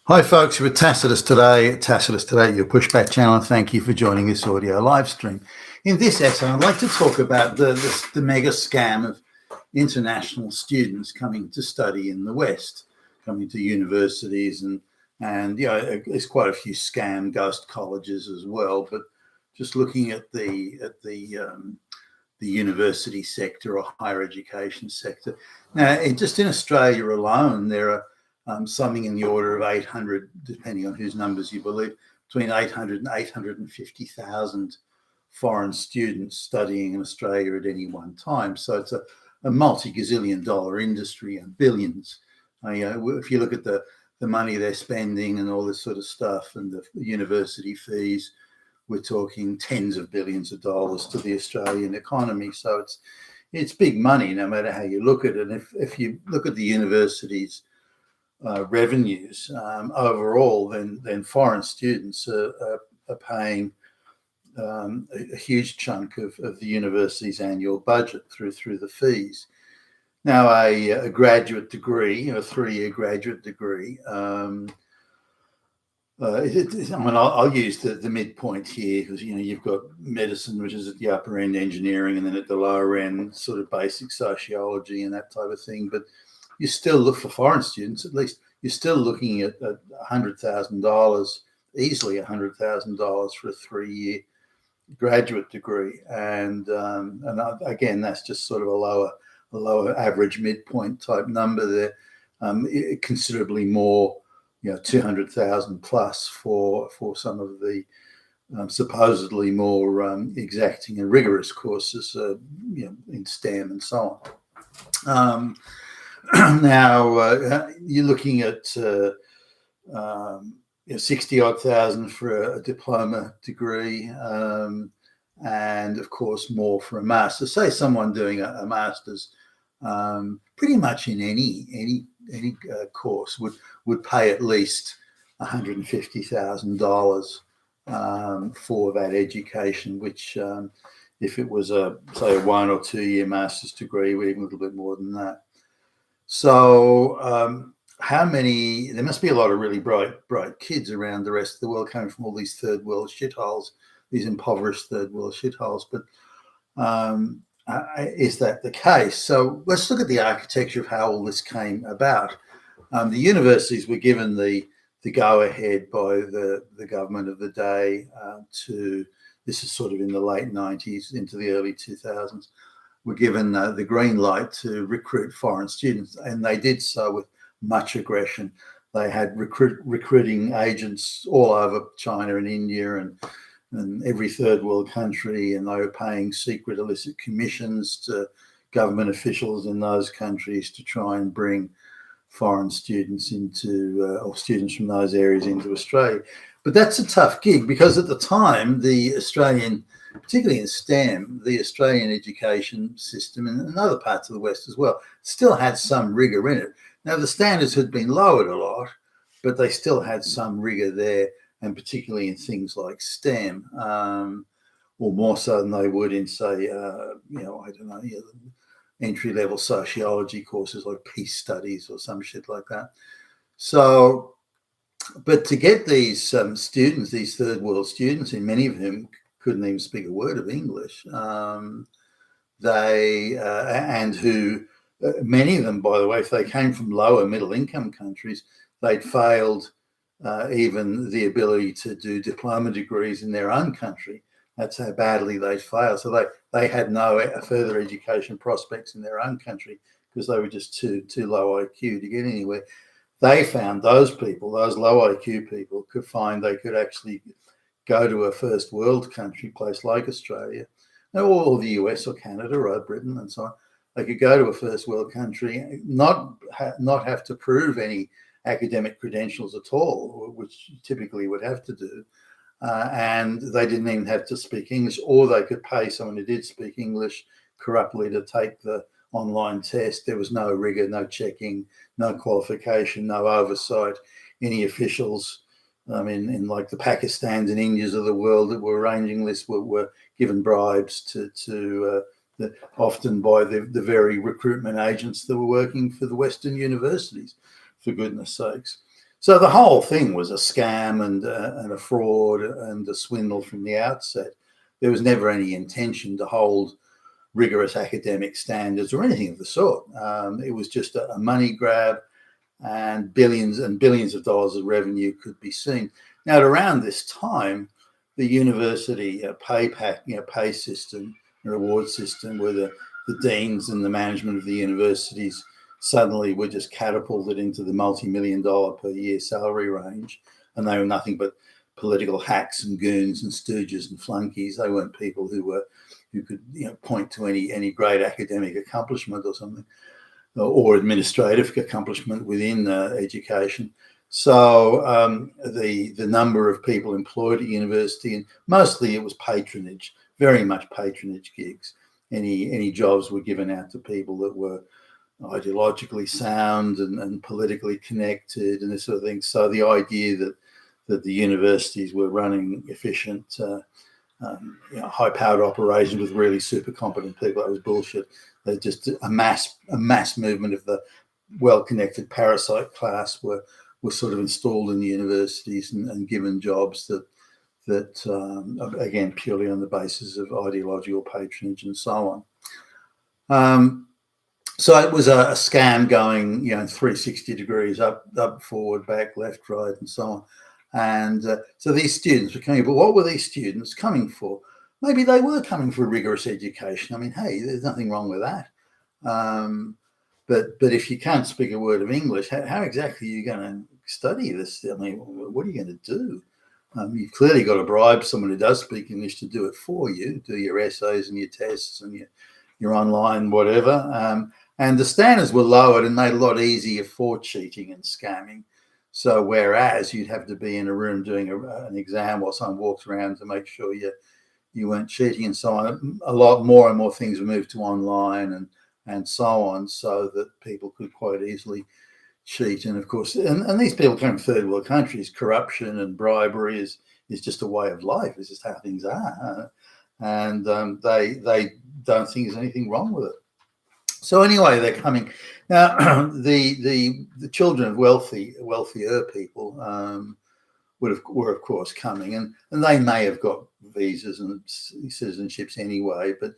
Hi folks, we're Tacitus today, your pushback channel, and thank you for joining this audio live stream. In this essay, I'd like to talk about the mega scam of international students coming to study in the West, coming to universities, and there's quite a few scam ghost colleges as well. But just looking at the university sector or higher education sector. Now, just in Australia alone, there are something in the order of 800, depending on whose numbers you believe, between 800 and 850,000 foreign students studying in Australia at any one time. So it's a multi-gazillion dollar industry and billions. If you look at the money they're spending and all this sort of stuff and the university fees, we're talking tens of billions of dollars to the Australian economy. So it's big money no matter how you look at it. And if you look at the universities' revenues overall, then foreign students are paying a huge chunk of the university's annual budget through the fees. Now, a graduate degree, a 3-year graduate degree, I'll use the midpoint here because you've got medicine, which is at the upper end, engineering, and then at the lower end, sort of basic sociology and that type of thing. But you still look for foreign students, at least you're still looking at $100,000, easily $100,000 for a 3-year graduate degree, and again, that's just sort of a lower average midpoint type number there. Considerably more, 200,000 plus for some of the supposedly more exacting and rigorous courses, in STEM and so on. Now you're looking at 60-odd thousand for a diploma degree, and of course more for a master's. Say someone doing a master's, pretty much in any course would pay at least $150,000 for that education, which if it was say a 1 or 2 year master's degree, or even a little bit more than that. So there must be a lot of really bright kids around the rest of the world coming from all these third world shitholes, these impoverished third world shitholes. But is that the case? So let's look at the architecture of how all this came about. The universities were given the go-ahead by the government of the day this is sort of in the late 90s into the early 2000s, were given the green light to recruit foreign students, and they did so with much aggression. They had recruiting agents all over China and India and every third world country, and they were paying secret illicit commissions to government officials in those countries to try and bring foreign students or students from those areas into Australia. But that's a tough gig because at the time, the Australian, particularly in STEM, the Australian education system and other parts of the West as well, still had some rigor in it. Now, the standards had been lowered a lot, but they still had some rigor there, and particularly in things like STEM, or more so than they would in, say, entry-level sociology courses like peace studies or some shit like that. So, but to get these students, these third world students, and many of whom couldn't even speak a word of English, many of them, by the way, if they came from lower middle income countries, they'd failed even the ability to do diploma degrees in their own country. That's how badly they failed. So they had no further education prospects in their own country because they were just too low IQ to get anywhere. They found those people, those low IQ people, they could actually go to a first world country, place like Australia, or the US or Canada or Britain and so on. They could go to a first world country, not have to prove any academic credentials at all, which you typically would have to do. And they didn't even have to speak English, or they could pay someone who did speak English corruptly to take the online test. There was no rigor, no checking, no qualification, no oversight. Any officials, in like the Pakistans and Indias of the world that were arranging this were given bribes often by the very recruitment agents that were working for the Western universities, for goodness sakes. So the whole thing was a scam and a fraud and a swindle from the outset. There was never any intention to hold rigorous academic standards or anything of the sort. It was just a money grab, and billions of dollars of revenue could be seen. Now, at around this time, the university pay system, reward system, where the deans and the management of the universities suddenly were just catapulted into the multi-million-dollar per year salary range, and they were nothing but political hacks and goons and stooges and flunkies. They weren't people who could point to any great academic accomplishment or something, or administrative accomplishment within education. So the number of people employed at university, and mostly it was patronage, very much patronage gigs. Any jobs were given out to people that were ideologically sound and politically connected and this sort of thing. So the idea that the universities were running efficient, high-powered operations with really super competent people, that was bullshit. They're just a mass movement of the well-connected parasite class were sort of installed in the universities and given jobs that again, purely on the basis of ideological patronage and so on. So it was a scam going, 360 degrees, up, forward, back, left, right, and so on. And so these students were coming, but what were these students coming for? Maybe they were coming for a rigorous education. I mean, hey, there's nothing wrong with that. But if you can't speak a word of English, how exactly are you going to study this? I mean, what are you going to do? You've clearly got to bribe someone who does speak English to do it for you, do your essays and your tests and your online whatever. And the standards were lowered and made it a lot easier for cheating and scamming. So whereas you'd have to be in a room doing an exam while someone walks around to make sure you weren't cheating and so on, a lot more and more things were moved to online and so on, so that people could quite easily cheat. And of course, and these people come from third world countries. Corruption and bribery is just a way of life. It's just how things are, and they don't think there's anything wrong with it. So anyway, they're coming now. The children of wealthier people were of course coming, and they may have got visas and citizenships anyway, but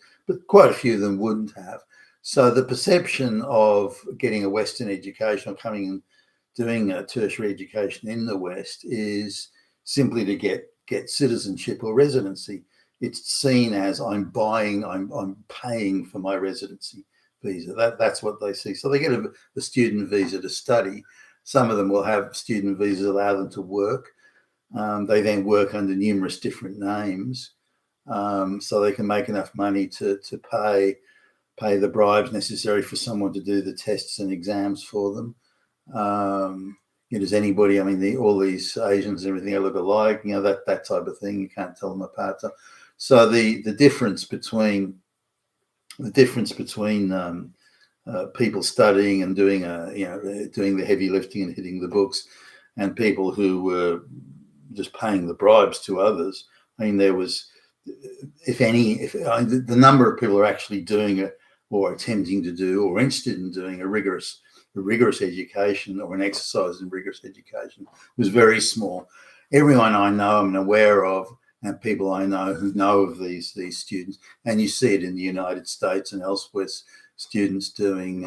quite a few of them wouldn't have. So the perception of getting a Western education or coming and doing a tertiary education in the West is simply to get citizenship or residency. It's seen as I'm paying for my residency visa. That's what they see. So they get a student visa to study. Some of them will have student visas allow them to work. They then work under numerous different names, so they can make enough money to pay the bribes necessary for someone to do the tests and exams for them. Does anybody? I mean, all these Asians and everything look alike. That type of thing. You can't tell them apart. So the difference between people studying and doing the heavy lifting and hitting the books, and people who were just paying the bribes to others. I mean, there was, the number of people who are actually doing it or attempting to do or interested in doing a rigorous education or an exercise in rigorous education was very small. Everyone I know, I'm aware of, and people I know who know of these students, and you see it in the United States and elsewhere, students doing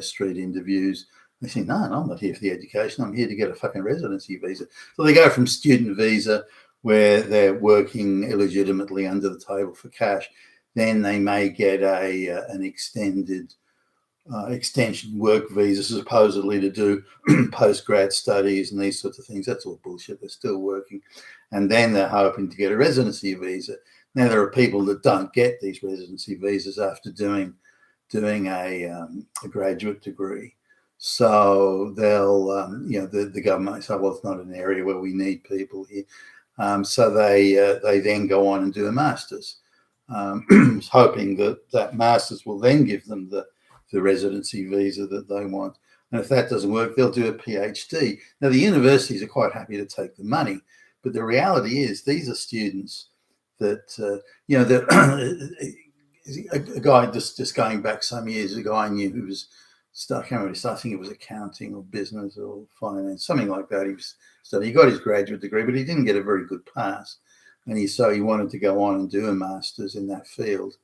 street interviews. They say, no, I'm not here for the education. I'm here to get a fucking residency visa. So they go from student visa, where they're working illegitimately under the table for cash, then they may get an extension work visa, supposedly to do post-grad studies and these sorts of things. That's all bullshit. They're still working. And then they're hoping to get a residency visa. Now, there are people that don't get these residency visas after doing a graduate degree. So they'll, the government say, well, it's not an area where we need people here. So they then go on and do a master's, hoping that master's will then give them the residency visa that they want. And if that doesn't work, they'll do a PhD. Now, the universities are quite happy to take the money, but the reality is these are students that, a guy just going back some years, a guy I knew who was I can't remember. I think it was accounting or business or finance, something like that. He got his graduate degree, but he didn't get a very good pass, and he wanted to go on and do a master's in that field,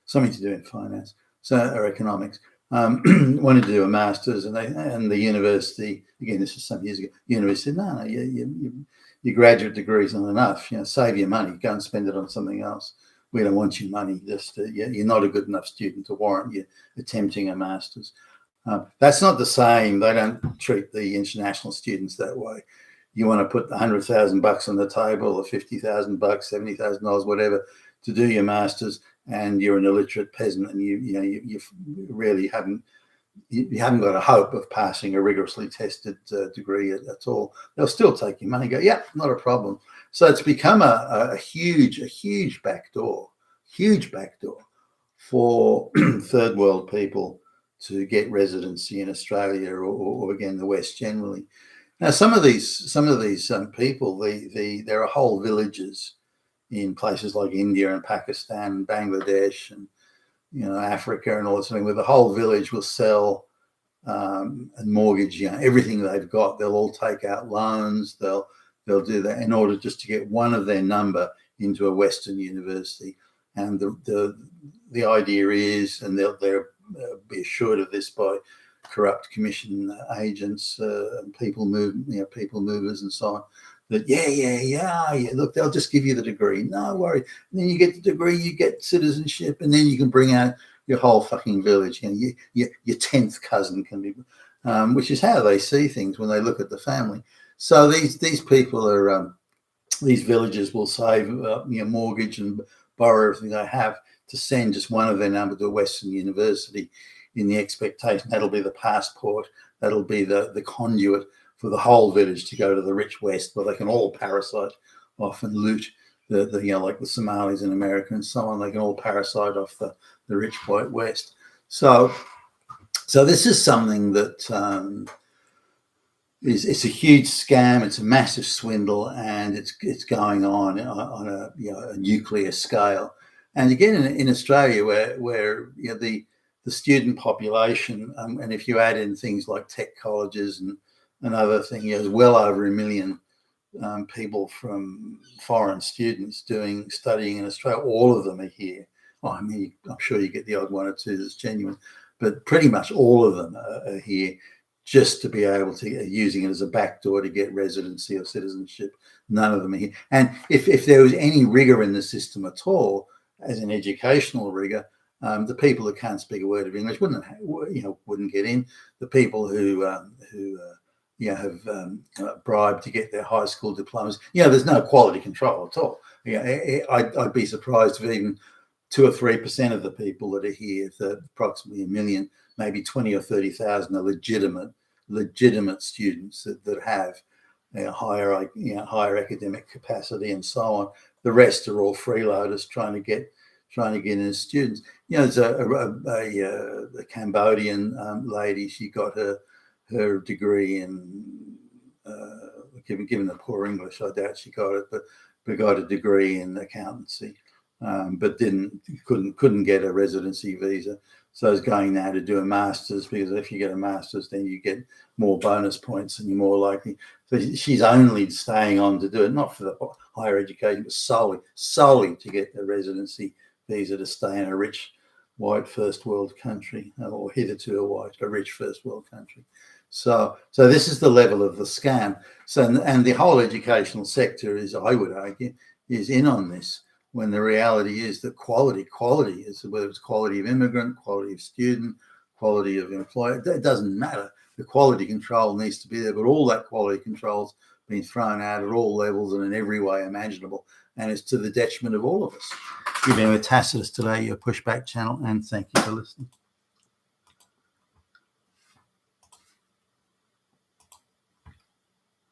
something to do in finance, or economics. Wanted to do a master's, and the university, again, this is some years ago. University said, no, your graduate degree is not enough. Save your money, go and spend it on something else. We don't want your money. You're not a good enough student to warrant you attempting a master's. That's not the same. They don't treat the international students that way. You want to put $100,000 on the table, or $50,000, $70,000, whatever, to do your masters, and you're an illiterate peasant, and you really haven't got a hope of passing a rigorously tested degree at all. They'll still take your money. And go, yeah, not a problem. So it's become a huge backdoor for third world people to get residency in Australia or again the West generally. Now, some of these people, there are whole villages in places like India and Pakistan and Bangladesh and Africa and all this thing, where the whole village will sell and mortgage everything they've got. They'll all take out loans. They'll do that in order just to get one of their number into a Western university. And the idea is, and they'll be assured of this by corrupt commission agents and people movers and so on, that look, they'll just give you the degree, no worry. And then you get the degree, you get citizenship, and then you can bring out your whole fucking village. Your 10th cousin can be, which is how they see things when they look at the family. So these people are these villages will save mortgage and borrow everything they have to send just one of their number to a Western university, in the expectation that'll be the passport, that'll be the conduit for the whole village to go to the rich West, where they can all parasite off and loot the like the Somalis in America and so on. They can all parasite off the rich white West. So this is something that it's a huge scam. It's a massive swindle, and it's going on a nuclear scale. And again, in Australia, where the student population, and if you add in things like tech colleges and other things, there's well over 1 million people from foreign students studying in Australia. All of them are here. Well, I mean, I'm sure you get the odd one or two that's genuine, but pretty much all of them are here just to be able to, using it as a backdoor to get residency or citizenship. None of them are here. And if there was any rigor in the system at all, as an educational rigor, the people that can't speak a word of English wouldn't get in. The people who have bribed to get their high school diplomas, there's no quality control at all. I'd be surprised if even 2 or 3% of the people that are here, approximately 1 million, maybe 20 or 30,000 are legitimate students that have higher academic capacity and so on. The rest are all freeloaders trying to get in as students. There's a Cambodian lady. She got her degree in given the poor English, I doubt she got it, but got a degree in accountancy, but couldn't get a residency visa. So I was going now to do a master's, because if you get a master's, then you get more bonus points and you're more likely. So she's only staying on to do it, not for the higher education, but solely to get a residency visa to stay in a rich white first world country, or hitherto a rich first world country. So this is the level of the scam. And the whole educational sector is, I would argue, is in on this, when the reality is that quality is, whether it's quality of immigrant, quality of student, quality of employer, it doesn't matter. The quality control needs to be there, but all that quality control's been thrown out at all levels and in every way imaginable, and it's to the detriment of all of us. You've been with Tacitus today, your pushback channel, and thank you for listening.